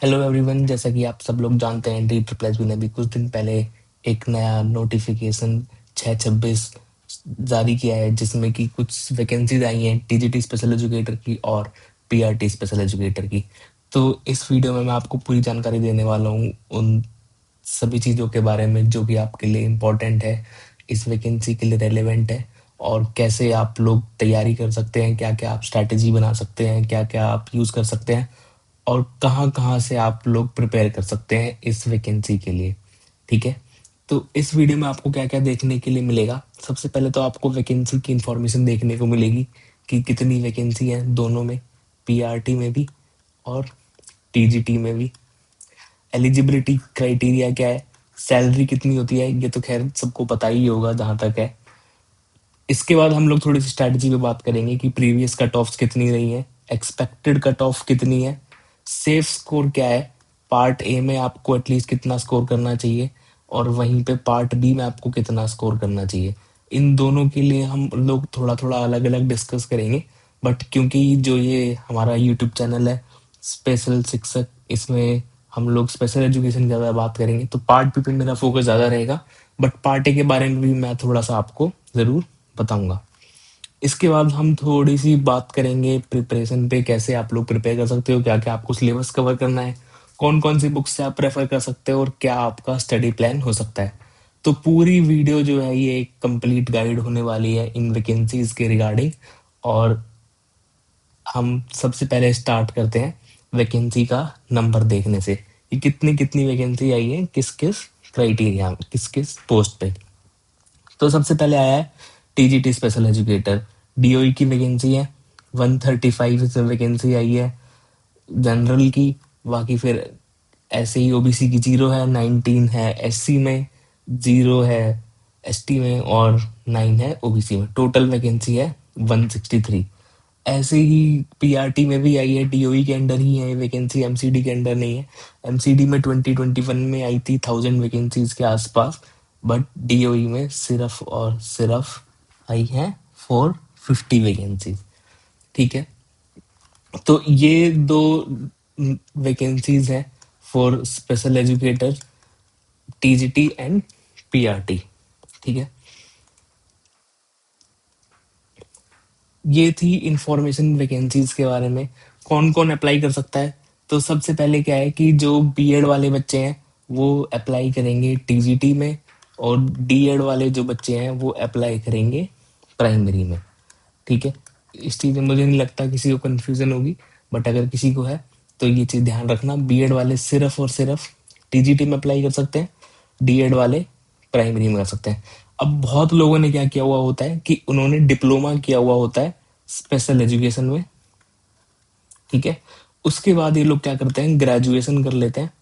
Hello everyone, जैसा कि आप सब लोग जानते हैं डी ट्रिपल एस बी ने भी कुछ दिन पहले एक नया नोटिफिकेशन 626 जारी किया है, जिसमें कि कुछ वैकेंसीज आई हैं टीजीटी स्पेशल एजुकेटर की और पीआरटी स्पेशल एजुकेटर की। तो इस वीडियो में मैं आपको पूरी जानकारी देने वाला हूँ उन सभी चीज़ों के बारे में जो कि आपके लिए इम्पोर्टेंट है, इस वैकेंसी के लिए रेलेवेंट है, और कैसे आप लोग तैयारी कर सकते हैं, क्या क्या आप स्ट्रैटेजी बना सकते हैं, क्या क्या आप यूज़ कर सकते हैं, और कहाँ-कहाँ से आप लोग प्रिपेयर कर सकते हैं इस वैकेंसी के लिए। ठीक है? तो इस वीडियो में आपको क्या-क्या देखने के लिए मिलेगा? सबसे पहले तो आपको वैकेंसी की इन्फॉर्मेशन देखने को मिलेगी कि कितनी वैकेंसी है दोनों में, पीआरटी में भी और टीजीटी में भी। एलिजिबिलिटी क्राइटेरिया क्या है, सैलरी कितनी होती है, ये तो खैर सबको पता ही होगा जहाँ तक है। इसके बाद हम लोग थोड़ी सी स्ट्रैटेजी पे बात करेंगे कि प्रीवियस कट ऑफ्स कितनी रही हैं, एक्सपेक्टेड कट ऑफ कितनी है, सेफ स्कोर क्या है, पार्ट ए में आपको एटलीस्ट कितना स्कोर करना चाहिए और वहीं पे पार्ट बी में आपको कितना स्कोर करना चाहिए। इन दोनों के लिए हम लोग थोड़ा थोड़ा अलग अलग डिस्कस करेंगे, बट क्योंकि जो ये हमारा यूट्यूब चैनल है स्पेशल शिक्षक, इसमें हम लोग स्पेशल एजुकेशन की ज़्यादा बात करेंगे, तो पार्ट बी पे मेरा फोकस ज़्यादा रहेगा, बट पार्ट ए के बारे में भी मैं थोड़ा सा आपको ज़रूर बताऊंगा। इसके बाद हम थोड़ी सी बात करेंगे प्रिपरेशन पे, कैसे आप लोग प्रिपेयर कर सकते हो, क्या क्या आपको सिलेबस कवर करना है, कौन कौन सी बुक्स से आप प्रेफर कर सकते हो और क्या आपका स्टडी प्लान हो सकता है। तो पूरी वीडियो जो है ये एक कंप्लीट गाइड होने वाली है इन वैकेंसीज के रिगार्डिंग। और हम सबसे पहले स्टार्ट करते हैं वैकेंसी का नंबर देखने से कि कितनी कितनी वैकेंसी आई है, किस किस क्राइटेरिया, किस किस पोस्ट पे। तो सबसे पहले आया है टीजीटी स्पेशल एजुकेटर, डीओई की वैकेंसी है, 135 से वैकेंसी आई है जनरल की। बाकी फिर ऐसे ही ओबीसी की 0 है, 19 है एससी में, 0 है एसटी में और 9 है ओबीसी में। टोटल वैकेंसी है 163। ऐसे ही पीआरटी में भी आई है, डीओई के अंडर ही है वैकेंसी, एमसीडी के अंडर नहीं है। एमसीडी में 2021 में आई थी 1000 वैकेंसीज के आसपास, बट डीओई में सिर्फ और सिर्फ आई है 450 वैकेंसीज। ठीक है? तो ये दो वैकेंसीज हैं for special educator, TGT and PRT. ठीक है? ये थी इंफॉर्मेशन वैकेंसीज के बारे में, कौन कौन अप्लाई कर सकता है। तो सबसे पहले क्या है कि जो बीएड वाले बच्चे हैं वो अप्लाई करेंगे टीजीटी में, और डीएड वाले जो बच्चे हैं वो अप्लाई करेंगे प्राइमरी में। ठीक है? इस चीज़ में मुझे नहीं लगता किसी को कन्फ्यूजन होगी, बट अगर किसी को है तो ये चीज़ ध्यान रखना, बीएड वाले सिर्फ और सिर्फ टीजीटी में अप्लाई कर सकते हैं, डीएड वाले प्राइमरी में कर सकते हैं। अब बहुत लोगों ने क्या किया हुआ होता है कि उन्होंने डिप्लोमा किया हुआ होता है स्पेशल एजुकेशन में। ठीक है? उसके बाद ये लोग क्या करते हैं, ग्रेजुएशन कर लेते हैं,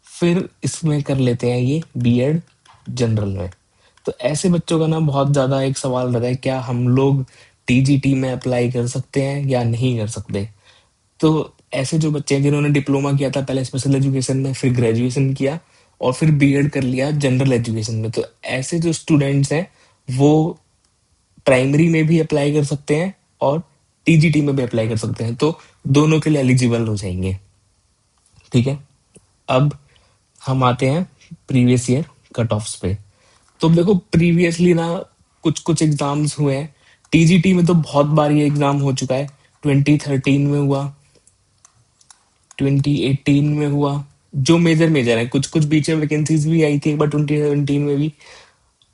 फिर इसमें कर लेते हैं ये बीएड जनरल में। तो ऐसे बच्चों का ना बहुत ज्यादा एक सवाल रहता है, क्या हम लोग टीजीटी में अप्लाई कर सकते हैं या नहीं कर सकते। तो ऐसे जो बच्चे हैं जिन्होंने डिप्लोमा किया था पहले स्पेशल एजुकेशन में, फिर ग्रेजुएशन किया और फिर बीएड कर लिया जनरल एजुकेशन में, तो ऐसे जो स्टूडेंट्स हैं वो प्राइमरी में भी अप्लाई कर सकते हैं और टीजीटी में भी अप्लाई कर सकते हैं, तो दोनों के लिए एलिजिबल हो जाएंगे। ठीक है? अब हम आते हैं प्रीवियस ईयर कट ऑफ्स पे। तो देखो प्रीवियसली ना कुछ कुछ एग्जाम्स हुए हैं, टीजीटी में तो बहुत बार ये एग्जाम हो चुका है, 2013 में हुआ, 2018 में हुआ, जो मेजर मेजर है। कुछ कुछ बीच में वैकेंसीज भी आई थी एक बार 2017 में भी,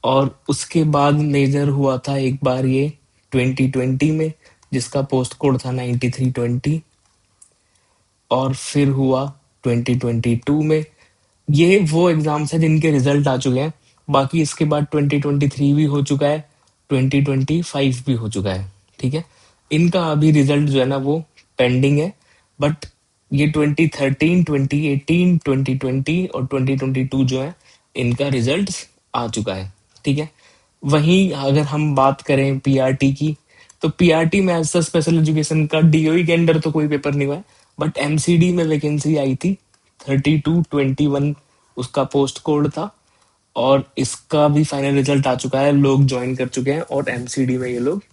और उसके बाद मेजर हुआ था एक बार ये 2020 में, जिसका पोस्ट कोड था 9320, और फिर हुआ 2022 में। ये वो एग्जाम्स हैं जिनके रिजल्ट आ चुके हैं। बाकी इसके बाद 2023 भी हो चुका है, 2025 भी हो चुका है। ठीक है? इनका अभी रिजल्ट जो है ना वो पेंडिंग है, बट ये 2013, 2018, 2020 और 2022 जो है इनका रिजल्ट आ चुका है। ठीक है? वहीं अगर हम बात करें पीआरटी की, तो पीआरटी में एज स्पेशल एजुकेशन का डीओई के अंडर तो कोई पेपर नहीं हुआ है, बट एमसीडी में वैकेंसी आई थी 3221, उसका पोस्ट कोड था, और इसका भी फाइनल रिजल्ट आ चुका है, लोग ज्वाइन कर चुके हैं और एमसीडी में ये लोग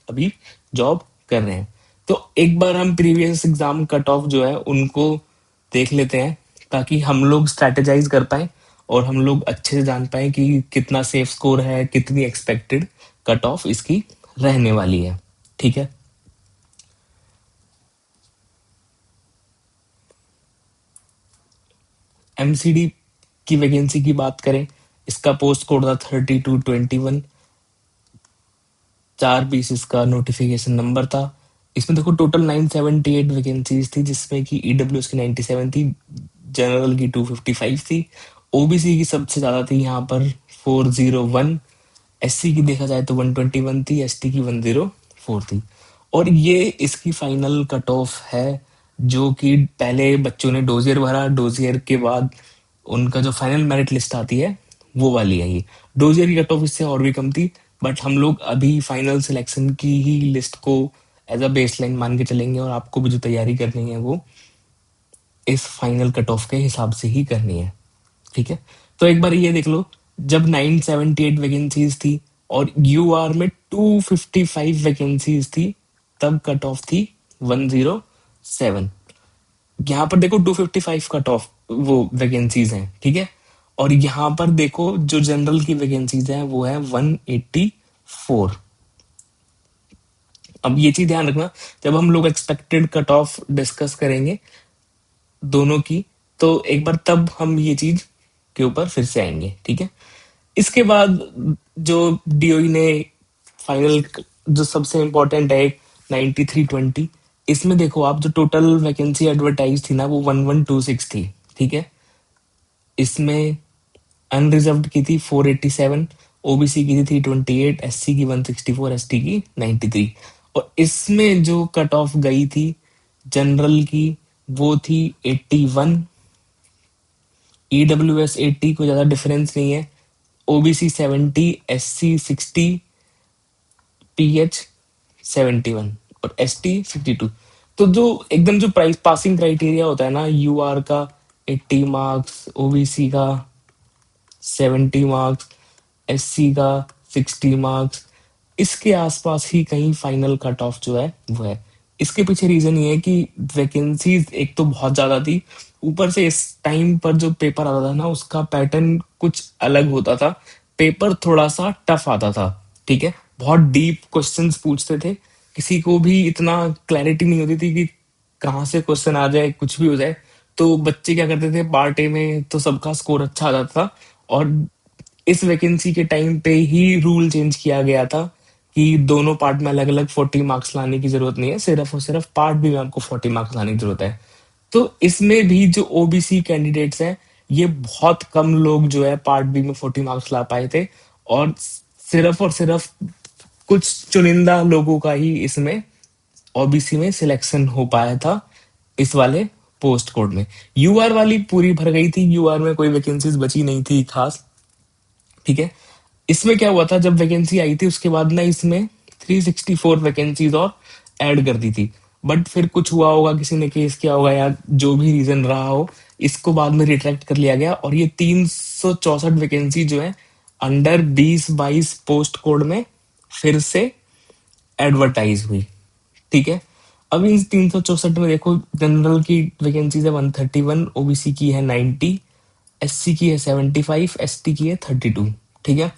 अभी जॉब कर रहे हैं। तो एक बार हम प्रीवियस एग्जाम कट ऑफ जो है उनको देख लेते हैं, ताकि हम लोग स्ट्रेटेजाइज कर पाए और हम लोग अच्छे से जान पाए कि कितना सेफ स्कोर है, कितनी एक्सपेक्टेड कट ऑफ इसकी रहने वाली है। ठीक है। एमसीडी की वैकेंसी की बात करें, इसका पोस्ट कोड था 3221, 4 20 इसका नोटिफिकेशन नंबर था। इसमें देखो टोटल 978 वैकेंसीज थी, जिसमें कि ईडब्ल्यूएस की 97 थी, जनरल की 255 थी, ओबीसी की सबसे ज्यादा थी यहाँ पर 401, एससी की देखा जाए तो 121 थी, एसटी की 104 थी। और ये इसकी फाइनल कट ऑफ है, जो कि पहले बच्चों ने डोजियर भरा, डोजियर के बाद उनका जो फाइनल मेरिट लिस्ट आती है वो वाली है ये। डोजियर की कट ऑफ इससे और भी कम थी, बट हम लोग अभी फाइनल सिलेक्शन की ही लिस्ट को एज अ बेसलाइन मान के चलेंगे, और आपको भी जो तैयारी करनी है वो इस फाइनल कट ऑफ के हिसाब से ही करनी है। ठीक है। तो एक बार ये देख लो, जब 978 वैकेंसीज थी और यूआर में 255 वैकेंसीज थी, तब कट ऑफ थी 107। यहाँ पर देखो 255 कट ऑफ वो वैकेंसीज हैं। ठीक है। और यहाँ पर देखो जो जनरल की वैकेंसीज हैं वो है 184। अब ये चीज ध्यान रखना, जब हम लोग एक्सपेक्टेड कट ऑफ डिस्कस करेंगे दोनों की, तो एक बार तब हम ये चीज के ऊपर फिर से आएंगे। ठीक है। इसके बाद जो डीओई ने फाइनल, जो सबसे इम्पोर्टेंट है 9320, इसमें देखो आप जो टोटल वैकेंसी एडवर्टाइज थी ना वो 1126 थी। ठीक है। इसमें अनरिजर्व्ड की थी 487, ओबीसी की थी 328, एससी की 164, एसटी की 93। और इसमें जो कट ऑफ गई थी जनरल की वो थी 81, ईडब्ल्यूएस 80, कोई ज्यादा डिफरेंस नहीं है, ओबीसी 70, एससी 60, पीएच 71 और एसटी 62। तो जो एकदम जो प्राइस पासिंग क्राइटेरिया होता है ना, यूआर का 80 मार्क्स, ओबीसी का 70 मार्क्स, एससी का 60 मार्क्स, इसके आसपास ही कहीं फाइनल कट ऑफ जो है वो है। इसके पीछे रीजन ये है कि वैकेंसीज एक तो बहुत ज्यादा थी, ऊपर से इस टाइम पर जो पेपर आता था ना उसका पैटर्न कुछ अलग होता था, पेपर थोड़ा सा टफ आता था। ठीक है। बहुत डीप क्वेश्चंस पूछते थे, किसी को भी इतना क्लैरिटी नहीं होती थी कि कहाँ से क्वेश्चन आ जाए, कुछ भी हो जाए। तो बच्चे क्या करते थे, पार्ट ए में तो सबका स्कोर अच्छा आ जाता था, और इस वैकेंसी के टाइम पे ही रूल चेंज किया गया था कि दोनों पार्ट में अलग अलग 40 मार्क्स लाने की जरूरत नहीं है, सिर्फ और सिर्फ पार्ट बी में आपको 40 मार्क्स लाने की जरूरत है। तो इसमें भी जो ओबीसी कैंडिडेट्स हैं, ये बहुत कम लोग जो है पार्ट बी में 40 मार्क्स ला पाए थे, और सिर्फ कुछ चुनिंदा लोगों का ही इसमें ओबीसी में सिलेक्शन हो पाया था इस वाले पोस्ट कोड में। यूआर वाली पूरी भर गई थी, यूआर में कोई वैकेंसीज बची नहीं थी खास। ठीक है। इसमें क्या हुआ था, जब वैकेंसी आई थी उसके बाद ना इसमें 364 वैकेंसीज और ऐड कर दी थी, बट फिर कुछ हुआ होगा, किसी ने केस किया होगा या जो भी रीजन रहा हो, इसको बाद में रिट्रैक्ट कर लिया गया, और ये 364 वैकेंसी जो है अंडर 2022 पोस्ट कोड में फिर से एडवर्टाइज हुई। ठीक है। अब इन 364 में देखो, जनरल की वैकेंसीज है 131, ओबीसी की है 90, एससी की है 75, एसटी की है 32। ठीक है।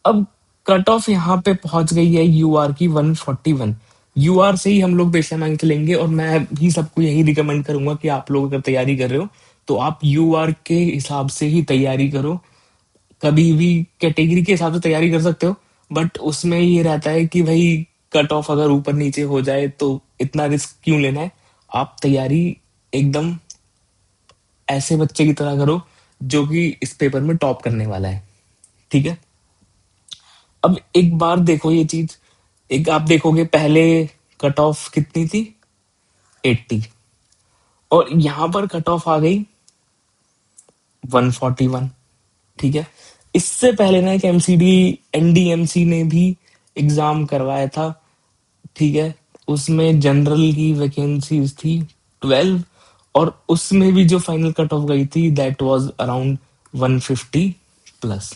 अब कट ऑफ यहाँ पे पहुंच गई है यूआर की 141। यूआर से ही हम लोग बेसलाइन मान के चलेंगे, और मैं भी सबको यही रिकमेंड करूंगा कि आप लोग अगर तैयारी कर रहे हो तो आप यूआर के हिसाब से ही तैयारी करो। कभी भी कैटेगरी के हिसाब से तैयारी कर सकते हो, बट उसमें ये रहता है कि भाई कट ऑफ अगर ऊपर नीचे हो जाए तो इतना रिस्क क्यों लेना है। आप तैयारी एकदम ऐसे बच्चे की तरह करो जो कि इस पेपर में टॉप करने वाला है। ठीक है। अब एक बार देखो ये चीज, एक आप देखोगे पहले कट ऑफ कितनी थी, 80, और यहां पर कट ऑफ आ गई 141। ठीक है। इससे पहले ना एक एमसीडी एनडीएमसी ने भी एग्जाम करवाया था। ठीक है। उसमें जनरल की वैकेंसीज थी 12, और उसमें भी जो फाइनल कट ऑफ गई थी दैट वाज अराउंड 150 प्लस।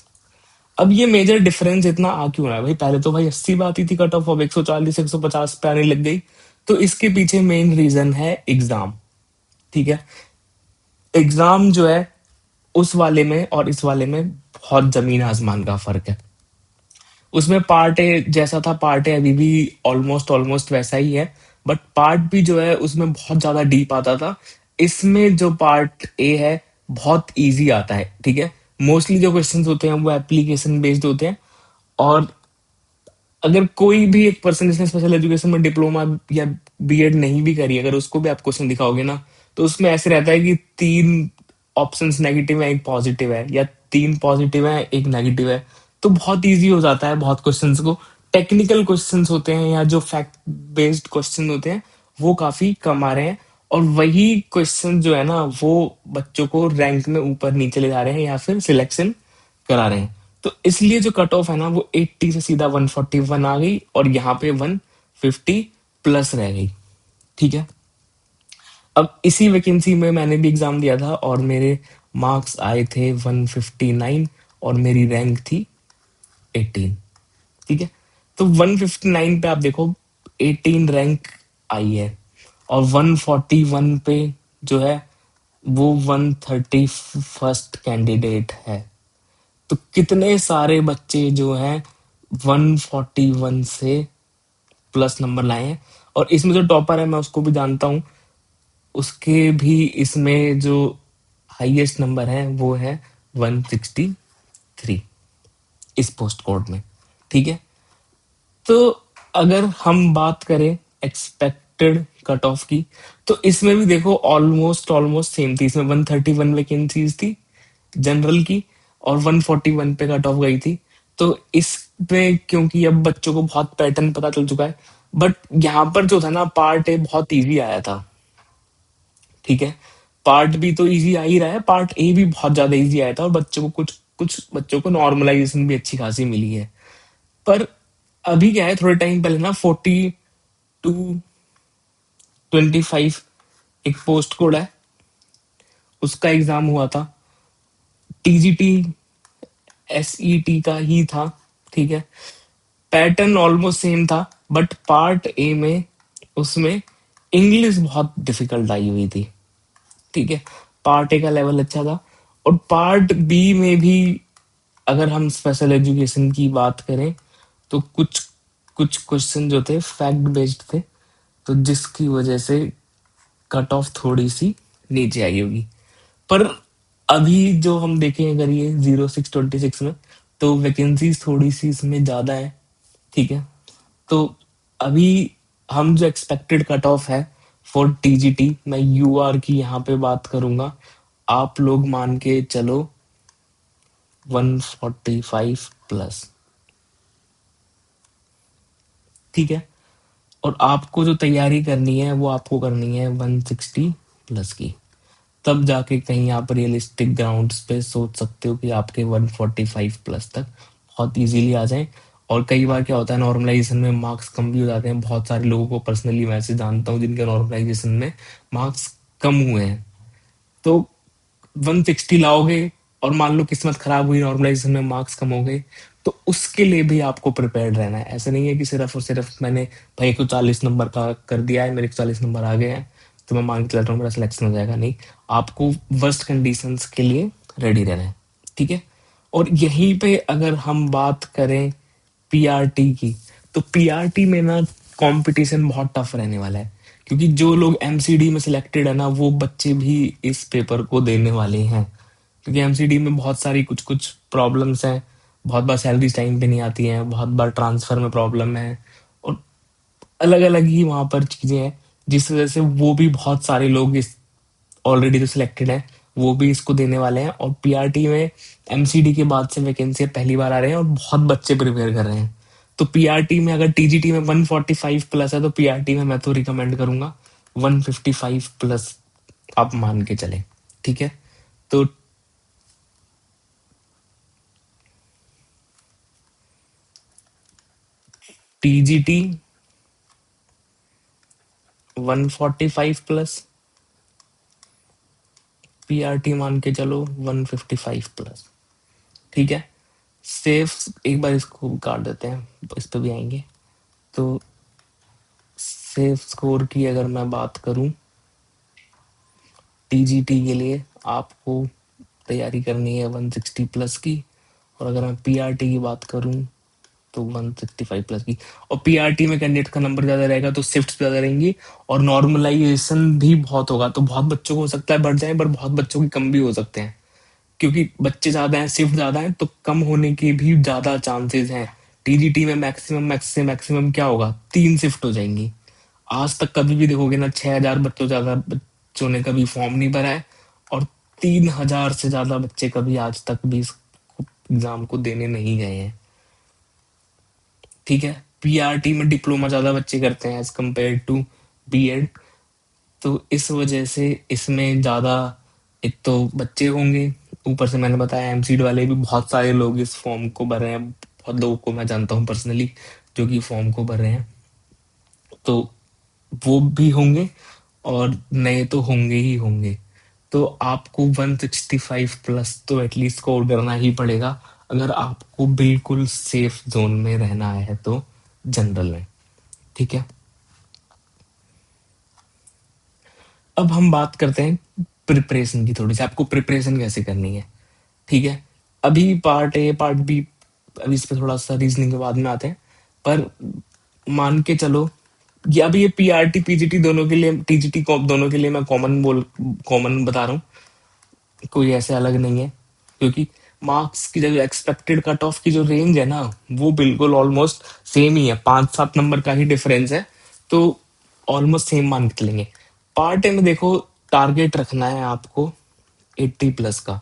अब ये मेजर डिफरेंस इतना आ क्यों रहा है भाई? पहले तो भाई 80 पे आती थी कट ऑफ, अब 140 150 पे आने लग गई। तो इसके पीछे मेन रीजन है एग्जाम। ठीक है, एग्जाम जो है उस वाले में और इस वाले में बहुत जमीन आसमान का फर्क है। उसमें पार्ट ए जैसा था, पार्ट ए अभी भी ऑलमोस्ट ऑलमोस्ट वैसा ही है, बट पार्ट बी जो है उसमें बहुत ज्यादा डीप आता था। इसमें जो पार्ट ए है बहुत इजी आता है। ठीक है, मोस्टली जो क्वेश्चंस होते हैं वो एप्लीकेशन बेस्ड होते हैं। और अगर कोई भी एक पर्सन जिसने स्पेशल एजुकेशन में डिप्लोमा या बीएड नहीं भी करी, अगर उसको भी आप क्वेश्चन दिखाओगे ना, तो उसमें ऐसे रहता है कि तीन ऑप्शंस नेगेटिव है, एक पॉजिटिव है, या तीन पॉजिटिव है एक नेगेटिव है। तो बहुत इजी हो जाता है बहुत क्वेश्चंस को। टेक्निकल क्वेश्चंस होते हैं या जो फैक्ट बेस्ड क्वेश्चन होते हैं वो काफी कम आ रहे हैं। और वही क्वेश्चन जो है ना वो बच्चों को रैंक में ऊपर नीचे ले जा रहे हैं या फिर सिलेक्शन करा रहे हैं। तो इसलिए जो कट ऑफ है ना वो 80 से सीधा 141 आ गई, और यहाँ पे 150 प्लस रह गई। ठीक है, अब इसी वैकेंसी में मैंने भी एग्जाम दिया था और मेरे मार्क्स आए थे 159 और मेरी रैंक थी 18। ठीक है, तो 159 पे आप देखो 18 रैंक आई है, और 141 पे जो है वो 131st कैंडिडेट है। तो कितने सारे बच्चे जो हैं 141 से प्लस नंबर लाए हैं। और इसमें जो टॉपर है मैं उसको भी जानता हूँ, उसके भी इसमें जो हाईएस्ट नंबर है वो है 163 इस पोस्ट कोड में। ठीक है, तो अगर हम बात करें एक्सपेक्टेड कट ऑफ की, तो इसमें भी देखो ऑलमोस्ट ऑलमोस्ट सेम थी। इसमें 131 वैकेंसीज थी जनरल की, और 141 पे कट ऑफ गई थी। तो इस पे क्योंकि अब बच्चों को बहुत पैटर्न पता चल चुका है, बट यहाँ पर जो था ना पार्ट ए बहुत इजी आया था। ठीक है, पार्ट बी तो इजी आ ही रहा है, पार्ट ए भी बहुत ज्यादा इजी आया था, और बच्चों को कुछ कुछ बच्चों को नॉर्मलाइजेशन भी अच्छी खासी मिली है। पर अभी क्या है, थोड़े टाइम पहले ना 4225 एक पोस्ट कोड है, उसका एग्जाम हुआ था। टीजीटी एसईटी का ही था। ठीक है, पैटर्न ऑलमोस्ट सेम था, बट पार्ट ए में उसमें इंग्लिश बहुत डिफिकल्ट आई हुई थी। ठीक है, पार्ट ए का लेवल अच्छा था, और पार्ट बी में भी अगर हम स्पेशल एजुकेशन की बात करें तो कुछ कुछ क्वेश्चन जो थे फैक्ट बेस्ड थे, तो जिसकी वजह से कट ऑफ थोड़ी सी नीचे आई होगी। पर अभी जो हम देखें अगर ये 0626 में, तो वैकेंसीज थोड़ी सी इसमें ज्यादा है। ठीक है, तो अभी हम जो एक्सपेक्टेड कट ऑफ है फॉर टीजीटी, मैं यूआर की यहाँ पे बात करूंगा, आप लोग मान के चलो 145 प्लस। ठीक है, और आपको जो तैयारी करनी है वो आपको करनी है 160 प्लस की। तब जाके कहीं आप रियलिस्टिक ग्राउंड्स पे सोच सकते हो कि आपके 145 प्लस तक बहुत इजीली आ जाएं। और कई बार क्या होता है नॉर्मलाइजेशन में मार्क्स कम भी हो जाते हैं। बहुत सारे लोगों को पर्सनली मैं से जानता हूँ जिनके नॉर्मलाइजेशन में मार्क्स कम हुए हैं। तो 160 लाओगे, और मान लो किस्मत खराब हुई, नॉर्मलाइजेशन में मार्क्स कम हो गए, तो उसके लिए भी आपको प्रिपेयर्ड रहना है। ऐसा नहीं है कि सिर्फ और सिर्फ मैंने भाई 140 नंबर का कर दिया है, मेरे 140 नंबर आ गए हैं तो मैं मान के चल रहा हूँ मेरा सिलेक्शन हो जाएगा। नहीं, आपको वर्स्ट कंडीशंस के लिए रेडी रहना है। ठीक है, और यहीं पे अगर हम बात करें पीआरटी की, तो पीआरटी में ना कंपटीशन बहुत टफ रहने वाला है, क्योंकि जो लोग एमसीडी में सिलेक्टेड है ना वो बच्चे भी इस पेपर को देने वाले हैं। क्योंकि एमसीडी में बहुत सारी कुछ कुछ प्रॉब्लम्स हैं, बहुत बार सैलरी टाइम पे नहीं आती हैं, बहुत बार ट्रांसफर में प्रॉब्लम है, और अलग अलग ही वहां पर चीजें हैं, जिस वजह से वो भी बहुत सारे लोग इस ऑलरेडी जो सिलेक्टेड हैं वो भी इसको देने वाले हैं। और पीआरटी में एमसीडी के बाद से वैकेंसी पहली बार आ रहे हैं और बहुत बच्चे प्रिपेयर कर रहे हैं। तो पीआरटी में अगर टीजीटी में 145 प्लस है तो पीआरटी में मैं तो रिकमेंड करूंगा 155 प्लस आप मान के चले। ठीक है, तो टीजीटी 145 प्लस, पीआरटी मान के चलो 155 प्लस। ठीक है, सेफ एक बार इसको काट देते हैं, इस पे भी आएंगे। तो सेफ स्कोर की अगर मैं बात करूं, टीजीटी के लिए आपको तैयारी करनी है 160 प्लस की। और अगर मैं पीआरटी की बात करूं तो 165 प्लस की। और पीआरटी में कैंडिडेट का नंबर ज्यादा रहेगा तो शिफ्ट ज्यादा रहेंगी, और नॉर्मलाइजेशन भी बहुत होगा। तो बहुत बच्चों को हो सकता है बढ़ जाए, पर बहुत बच्चों की कम भी हो सकते हैं, क्योंकि बच्चे ज्यादा हैं, शिफ्ट ज्यादा है, तो कम होने के भी ज्यादा चांसेस हैं। टीजीटी में मैक्सिमम मैक्सिमम मैक्सिमम क्या होगा, 3 शिफ्ट हो जाएंगी। आज तक कभी भी देखोगे ना, 6,000 बच्चों ज्यादा बच्चों ने कभी फॉर्म नहीं भरा है, और 3,000 से ज्यादा बच्चे कभी आज तक भी इस एग्जाम को देने नहीं गए हैं। ठीक है, पीआरटी में डिप्लोमा ज्यादा बच्चे करते हैं एज कम्पेयर टू बीएड। तो इस वजह से इसमें ज्यादा एक तो बच्चे होंगे, ऊपर से मैंने बताया एमसीड वाले भी बहुत सारे लोग इस फॉर्म को भर रहे हैं। बहुत लोगों को मैं जानता हूँ पर्सनली जो कि फॉर्म को भर रहे हैं, तो वो भी होंगे, और नए तो होंगे ही होंगे। तो आपको 165 प्लस तो एटलीस्ट स्कोर करना ही पड़ेगा, अगर आपको बिल्कुल सेफ जोन में रहना है तो, जनरल में। ठीक है, अब हम बात करते हैं प्रिपरेशन की थोड़ी सी, आपको प्रिपरेशन कैसे करनी है। ठीक है, अभी पार्ट ए पार्ट बी, अभी इस पे थोड़ा सा रीजनिंग के बाद में आते हैं। पर मान के चलो, ये अभी ये पीआरटी पीजीटी दोनों के लिए, टीजीटी दोनों के लिए मैं कॉमन बता रहा हूँ, कोई ऐसे अलग नहीं है। क्योंकि मार्क्स की जो एक्सपेक्टेड कट ऑफ की जो रेंज है ना, वो बिल्कुल ऑलमोस्ट सेम ही है, 5-7 नंबर का ही डिफरेंस है। तो ऑलमोस्ट सेम मान के चलेंगे। पार्ट ए में देखो, टारगेट रखना है आपको 80 प्लस का।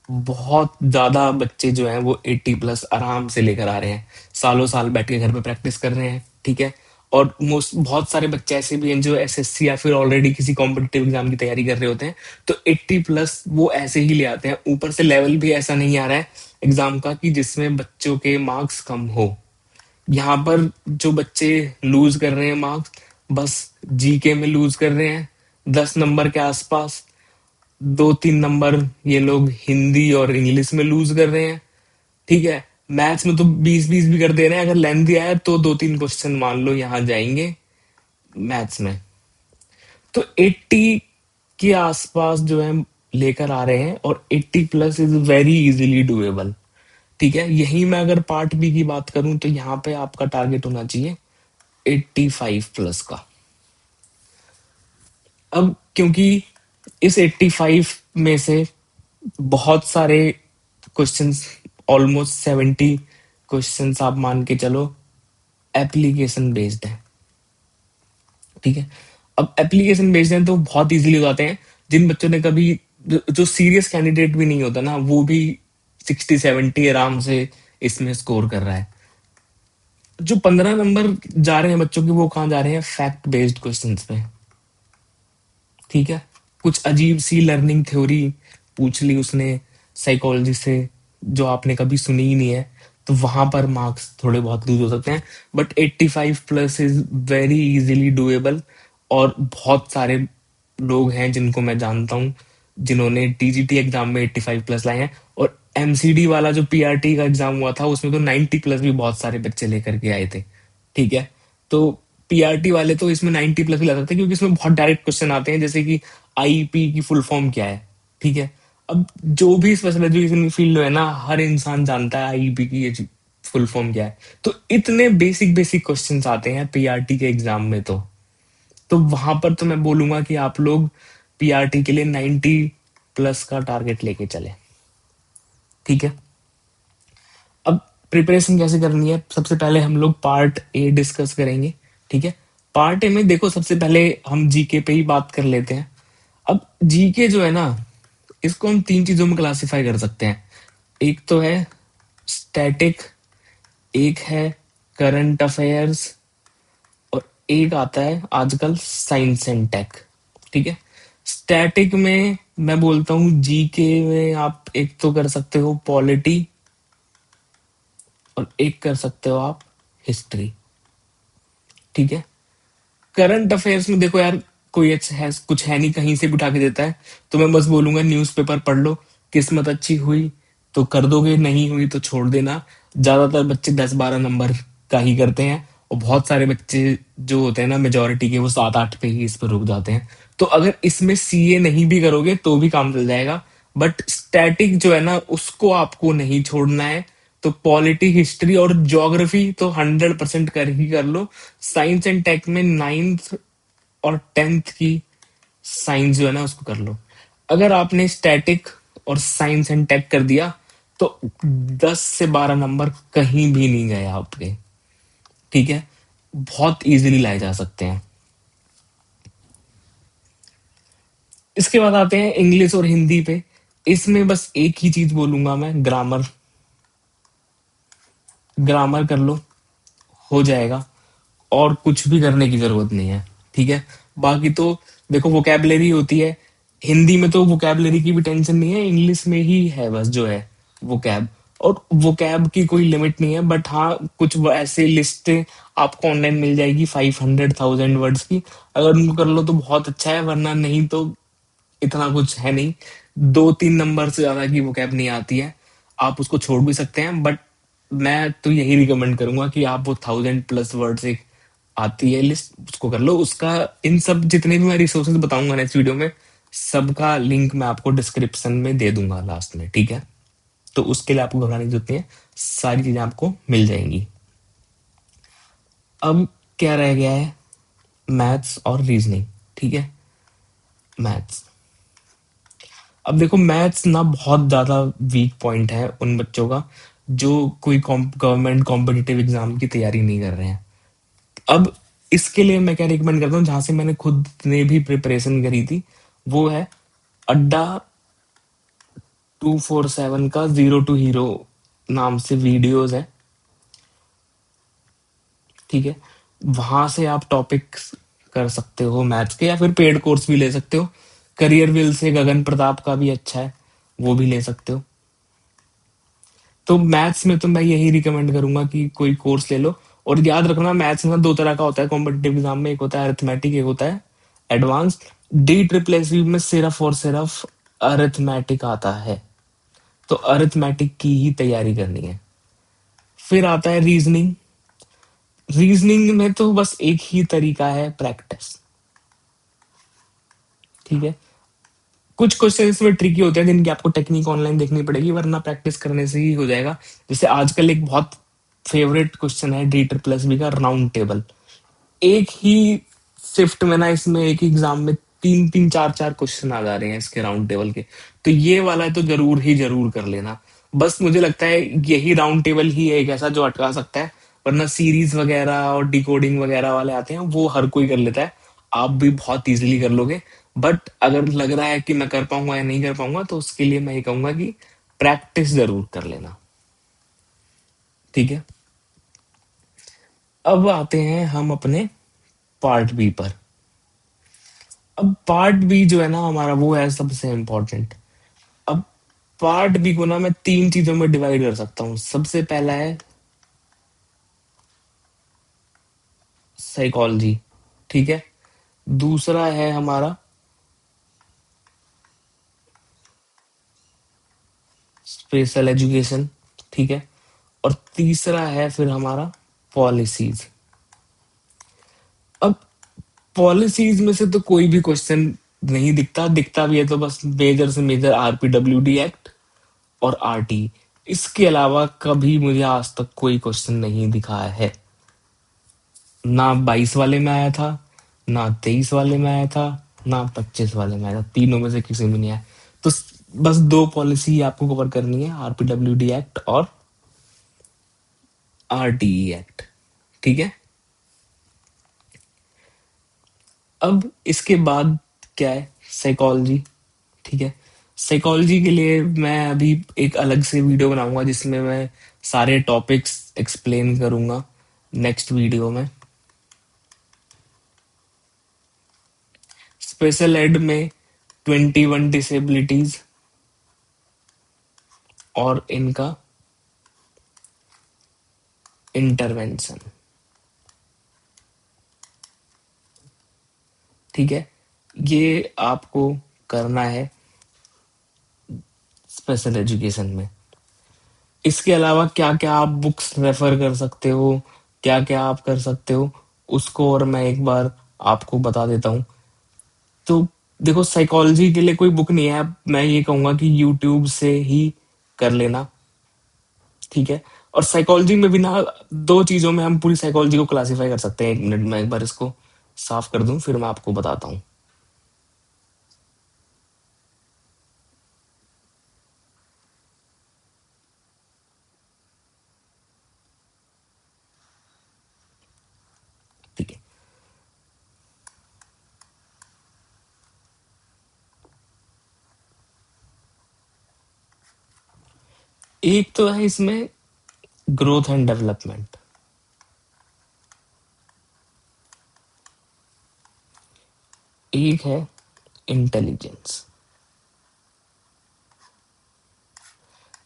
बहुत ज्यादा बच्चे जो हैं वो 80 प्लस आराम से लेकर आ रहे हैं, सालों साल बैठ के घर पे प्रैक्टिस कर रहे हैं। ठीक है, और मोस्ट बहुत सारे बच्चे ऐसे भी हैं जो एसएससी या फिर ऑलरेडी किसी कॉम्पिटिटिव एग्जाम की तैयारी कर रहे होते हैं, तो 80 प्लस वो ऐसे ही ले आते हैं। ऊपर से लेवल भी ऐसा नहीं आ रहा है एग्जाम का कि जिसमें बच्चों के मार्क्स कम हो। यहाँ पर जो बच्चे लूज कर रहे हैं मार्क्स, बस जीके में लूज कर रहे हैं 10 नंबर के आसपास, 2-3 नंबर ये लोग हिंदी और इंग्लिश में लूज कर रहे हैं। ठीक है, मैथ्स में तो 20-20 भी कर दे रहे हैं, अगर लेंथ दिया है तो 2-3 क्वेश्चन मान लो यहाँ जाएंगे मैथ्स में। तो 80 के आसपास जो है लेकर आ रहे हैं, और 80 plus is very easily doable. ठीक है, यही मैं अगर पार्ट बी की बात करूं तो यहाँ पे आपका टारगेट होना चाहिए 85 प्लस का। अब क्योंकि इस 85 में से बहुत सारे क्वेश्चंस, ऑलमोस्ट 70 क्वेश्चंस आप मान के चलो एप्लीकेशन बेस्ड है। ठीक है, अब एप्लीकेशन बेस्ड है तो बहुत इजीली हो जाते हैं। जिन बच्चों ने कभी, जो सीरियस कैंडिडेट भी नहीं होता ना, वो भी 60-70 आराम से इसमें स्कोर कर रहा है। जो 15 नंबर जा रहे हैं बच्चों के, वो कहाँ जा रहे हैं, फैक्ट बेस्ड क्वेश्चन पे। ठीक है, कुछ अजीब सी लर्निंग थ्योरी पूछ ली उसने साइकोलॉजी से, जो आपने कभी सुनी ही नहीं है, तो वहां पर मार्क्स थोड़े बहुत लूज हो सकते हैं। But 85 plus is very easily doable. और बहुत सारे लोग हैं जिनको मैं जानता हूँ जिन्होंने टीजीटी एग्जाम में 85 प्लस लाए हैं, और एमसीडी वाला जो पीआरटी का एग्जाम हुआ था उसमें तो 90 प्लस भी बहुत सारे बच्चे लेकर के आए थे। ठीक है, तो पीआरटी वाले तो इसमें 90 प्लस भी ला सकते हैं, क्योंकि इसमें बहुत डायरेक्ट क्वेश्चन आते हैं, जैसे कि आईपी की फुल फॉर्म क्या है। ठीक है, अब जो भी स्पेशल एजुकेशन फील्ड में है ना, हर इंसान जानता है आईपी की फुल फॉर्म क्या है। तो इतने बेसिक बेसिक क्वेश्चंस आते हैं पीआरटी के एग्जाम में, तो वहां पर तो मैं बोलूंगा कि आप लोग पीआरटी के लिए 90 प्लस का टारगेट लेके चले। ठीक है, अब प्रिपरेशन कैसे करनी है, सबसे पहले हम लोग पार्ट ए डिस्कस करेंगे। ठीक है, पार्ट ए में देखो, सबसे पहले हम जीके पे ही बात कर लेते हैं। अब जीके जो है ना, इसको हम 3 चीजों में क्लासिफाई कर सकते हैं। एक तो है स्टैटिक, एक है करंट अफेयर्स, और एक आता है आजकल साइंस एंड टेक। ठीक है, स्टैटिक में मैं बोलता हूँ जीके में आप एक तो कर सकते हो पॉलिटी, और एक कर सकते हो आप हिस्ट्री। ठीक है, करंट अफेयर्स में देखो यार, कोई अच्छा है कुछ है नहीं, कहीं से भी उठा के देता है। तो मैं बस बोलूंगा न्यूज़पेपर पढ़ लो, किस्मत अच्छी हुई तो कर दोगे, नहीं हुई तो छोड़ देना। ज्यादातर बच्चे 10-12 नंबर का ही करते हैं, और बहुत सारे बच्चे जो होते हैं ना मेजोरिटी के, वो 7-8 पे ही इस पर रुक जाते हैं। तो अगर इसमें सीए नहीं भी करोगे तो भी काम चल जाएगा, बट स्टैटिक जो है ना उसको आपको नहीं छोड़ना है। तो पॉलिटी, हिस्ट्री और ज्योग्राफी तो 100% कर ही कर लो। साइंस एंड टेक में 9th और 10th की साइंस जो है ना उसको कर लो। अगर आपने स्टैटिक और साइंस एंड टेक कर दिया तो 10 से 12 नंबर कहीं भी नहीं गए आपके, ठीक है, बहुत इजीली लाए जा सकते हैं। इसके बाद आते हैं इंग्लिश और हिंदी पे। इसमें बस एक ही चीज बोलूंगा मैं, ग्रामर। ग्रामर कर लो, हो जाएगा, और कुछ भी करने की जरूरत नहीं है, ठीक है। बाकी तो देखो वोकैबलरी होती है, हिंदी में तो वोकैबलरी की भी टेंशन नहीं है, इंग्लिश में ही है बस जो है वोकैब। और वोकैब की कोई लिमिट नहीं है, बट हाँ कुछ ऐसे लिस्ट आपको ऑनलाइन मिल जाएगी 500,000 वर्ड्स की। अगर उनको कर लो तो बहुत अच्छा है, वरना नहीं तो इतना कुछ है नहीं। 2-3 नंबर से ज्यादा की वोकैब नहीं आती है, आप उसको छोड़ भी सकते हैं, बट मैं तो यही रिकमेंड करूंगा कि आप वो 1000+ वर्ड से आती है लिस्ट उसको कर लो। उसका इन सब जितने भी मैं रिसोर्सेज बताऊंगा नेक्स्ट वीडियो में, सबका लिंक मैं आपको डिस्क्रिप्शन में दे दूंगा लास्ट में, ठीक है। तो उसके लिए आपको घबराने की जरूरत नहीं है, सारी चीजें आपको मिल जाएंगी। अब क्या रह गया है, मैथ्स और रीजनिंग, ठीक है। मैथ्स, अब देखो मैथ्स ना बहुत ज्यादा वीक पॉइंट है उन बच्चों का जो कोई गवर्नमेंट कॉम्पिटिटिव एग्जाम की तैयारी नहीं कर रहे हैं। अब इसके लिए मैं क्या रिकमेंड करता हूँ, जहां से मैंने खुद ने भी प्रिपरेशन करी थी, वो है अड्डा 247 का जीरो टू हीरो नाम से वीडियोस है, ठीक है। वहां से आप टॉपिक्स कर सकते हो मैथ्स के, या फिर पेड कोर्स भी ले सकते हो। करियर विल से गगन प्रताप का भी अच्छा है, वो भी ले सकते हो। तो मैथ्स में तो मैं यही रिकमेंड करूंगा कि कोई कोर्स ले लो। और याद रखना मैथ्स में दो तरह का होता है कॉम्पिटेटिव एग्जाम में, एक होता है अरिथमेटिक, एक होता है एडवांस। डी ट्रिपल एस में सिर्फ और सिर्फ अरिथमेटिक आता है, तो अरिथमेटिक की ही तैयारी करनी है। फिर आता है रीजनिंग। रीजनिंग में तो बस एक ही तरीका है, प्रैक्टिस, ठीक है। कुछ क्वेश्चन इसमें ट्रिकी होते हैं जिनकी आपको टेक्निक ऑनलाइन देखनी पड़ेगी, वरना प्रैक्टिस करने से ही हो जाएगा। जैसे आजकल एक बहुत फेवरेट क्वेश्चन है डी ट्रिपल एस बी का, राउंड टेबल। एक ही शिफ्ट में ना, इसमें एक ही एग्जाम में 3-3 4-4 क्वेश्चन आ जा रहे हैं इसके राउंड टेबल के। तो ये वाला है तो जरूर ही जरूर कर लेना। बस मुझे लगता है यही राउंड टेबल ही है एक ऐसा जो अटका सकता है, वरना सीरीज वगैरह और डिकोडिंग वगैरह वाले आते हैं वो हर कोई कर लेता है, आप भी बहुत इजीली कर लोगे। बट अगर लग रहा है कि मैं कर पाऊंगा या नहीं कर पाऊंगा, तो उसके लिए मैं ये कहूंगा कि प्रैक्टिस जरूर कर लेना, ठीक है। अब आते हैं हम अपने पार्ट बी पर। अब पार्ट बी जो है ना हमारा, वो है सबसे इम्पोर्टेंट। अब पार्ट बी को ना मैं 3 चीजों में डिवाइड कर सकता हूँ। सबसे पहला है साइकोलॉजी, ठीक है। दूसरा है हमारा स्पेशल एजुकेशन, ठीक है। और तीसरा है फिर हमारा पॉलिसीज। अब पॉलिसीज में से तो कोई भी क्वेश्चन नहीं दिखता, दिखता भी है तो बस मेजर से मेजर आरपीडब्ल्यूडी एक्ट और आरटी। इसके अलावा कभी मुझे आज तक कोई क्वेश्चन नहीं दिखा है। ना 22 वाले में आया था, ना 23 वाले में आया था, ना 25 वाले में आया था, तीनों में से किसी में नहीं आया। तो बस दो पॉलिसी आपको कवर करनी है, आरपीडब्ल्यूडी एक्ट और आरटीई एक्ट, ठीक है। अब इसके बाद क्या है, साइकोलॉजी, ठीक है। साइकोलॉजी के लिए मैं अभी एक अलग से वीडियो बनाऊंगा जिसमें मैं सारे टॉपिक्स एक्सप्लेन करूंगा नेक्स्ट वीडियो में। स्पेशल एड में 21 डिसेबिलिटीज और इनका इंटरवेंशन, ठीक है। ये आपको करना है स्पेशल एजुकेशन में। इसके अलावा क्या क्या आप बुक्स रेफर कर सकते हो, क्या क्या आप कर सकते हो, उसको और मैं एक बार आपको बता देता हूँ। तो देखो, साइकोलॉजी के लिए कोई बुक नहीं है, मैं ये कहूंगा कि यूट्यूब से ही कर लेना। ठीक है। और साइकोलॉजी में भी ना, दो चीजों में हम पूरी साइकोलॉजी को क्लासिफाई कर सकते हैं। एक मिनट में एक बार इसको साफ कर दूं, फिर मैं आपको बताता हूँ। ठीक है। एक तो है इसमें ग्रोथ एंड डेवलपमेंट। एक है इंटेलिजेंस।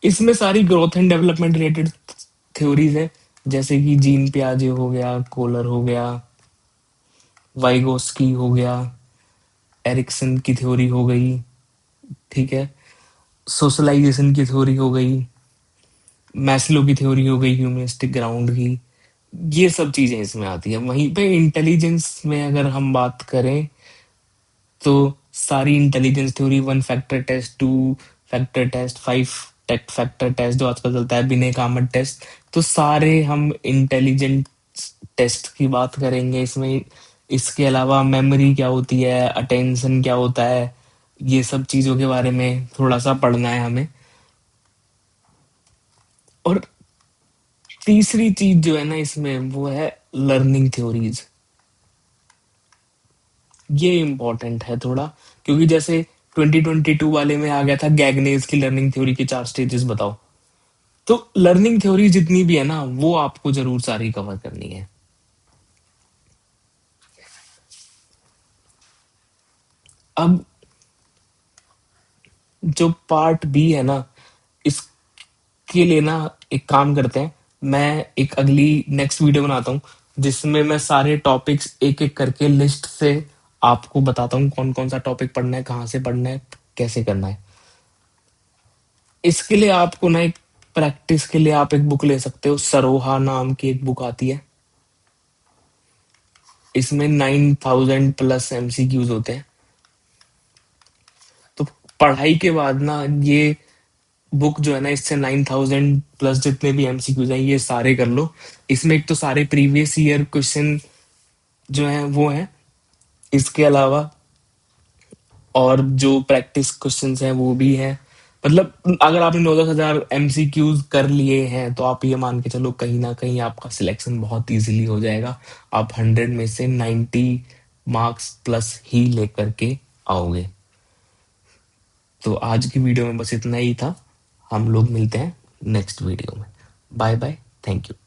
इसमें सारी growth and development related theories है, जैसे कि जीन पियाजे हो गया, कोलर हो गया, वाइगोस्की हो गया, एरिक्सन की थ्योरी हो गई। ठीक है। सोशलाइजेशन की थ्योरी हो गई, मैस्लो की थ्योरी हो गई ह्यूमनिस्टिक ग्राउंड की। ये सब चीजें इसमें आती है। वहीं पे इंटेलिजेंस में अगर हम बात करें, तो सारी intelligence theory, one factor test, two factor test, five tech factor test जो आजकल चलता है, बिने कामत टेस्ट, तो सारे हम इंटेलिजेंट टेस्ट की बात करेंगे इसमें। इसके अलावा मेमोरी क्या होती है, अटेंशन क्या होता है, ये सब चीजों के बारे में थोड़ा सा पढ़ना है हमें। और तीसरी चीज जो है ना इसमें, वो है लर्निंग थ्योरीज। ये इम्पोर्टेंट है थोड़ा, क्योंकि जैसे 2022 वाले में आ गया था गैगनेस की लर्निंग थ्योरी के 4 स्टेजेस बताओ। तो लर्निंग थ्योरी जितनी भी है ना, वो आपको जरूर सारी कवर करनी है। अब जो पार्ट बी है ना, इसके लिए ना एक काम करते हैं, मैं एक अगली नेक्स्ट वीडियो बनाता हूँ, जिसमें मैं सारे टॉपिक्स एक एक करके लिस्ट से आपको बताता हूँ कौन कौन सा टॉपिक पढ़ना है, कहाँ से पढ़ना है, कैसे करना है। इसके लिए आपको ना एक प्रैक्टिस के लिए आप एक बुक ले सकते हो, सरोहा नाम की एक बुक आती है। इसमें 9,000+ MCQs होते हैं। तो पढ़ाई के बाद ना, ये बुक जो है ना, इससे 9,000+ जितने भी MCQs हैं ये सारे कर लो। इसमें एक तो सारे प्रीवियस ईयर क्वेश्चन जो है वो है, इसके अलावा और जो प्रैक्टिस क्वेश्चंस हैं वो भी है। मतलब अगर आपने 9-10 हजार MCQs कर लिए हैं, तो आप ये मान के चलो कहीं ना कहीं आपका सिलेक्शन बहुत इजीली हो जाएगा। आप 100 में से 90 मार्क्स प्लस ही लेकर के आओगे। तो आज की वीडियो में बस इतना ही था। हम लोग मिलते हैं नेक्स्ट वीडियो में। Bye bye. Thank you.